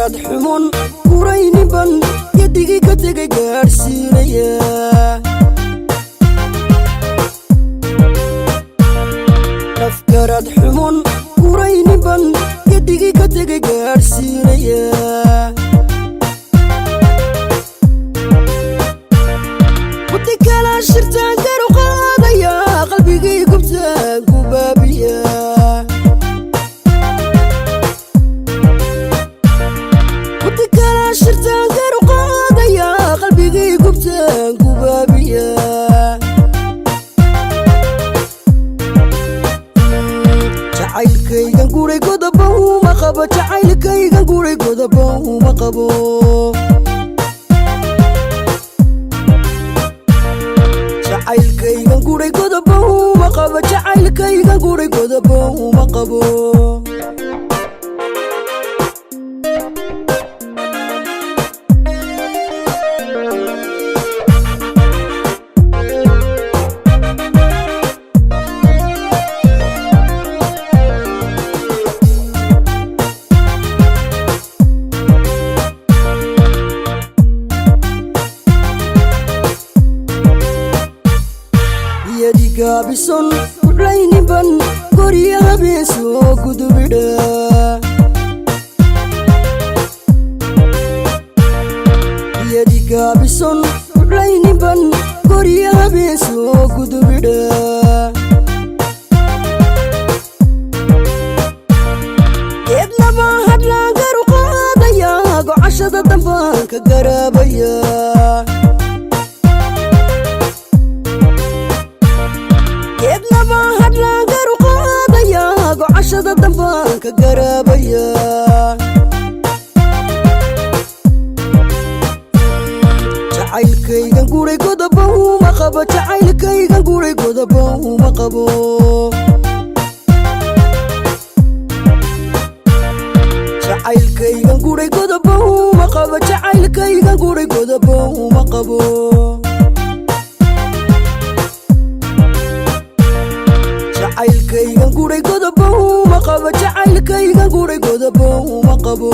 garad xumun kurayni ban yadigi ka tegay gaarsiinaya naf garad xumun kurayni ban yadigi ka tegay gaarsiinaya wadi kala shirtaan garu qaadaya qalbigii gubtaan ku baabiya shirtaan garu qaadaya qalbigii gubtaan ku baabiya jacaylkaygan guray godobo uma qabo jacaylkaygan guray godobo uma qabo jacaylkaygan guray godobo uma qabo jacaylkaygan guray godobo uma qabo gabison kurayni ban goriya habeen soo gudubidha yadi gabison kurayni ban goriya habeen soo gudubidha geedlaba hadlaan garu qaadaya gocashada dambaan ka garaabaya gocashada dambaan ka garaabaya jacaylkaygan guray godobo uma qabo jacaylkaygan guray godobo uma qabo jacaylkaygan guray godobo uma qabo jacaylkaygan guray godobo uma qabo jacaylkaygan guray godobo uma qabo jacaylkaygan guray godobo uma qabo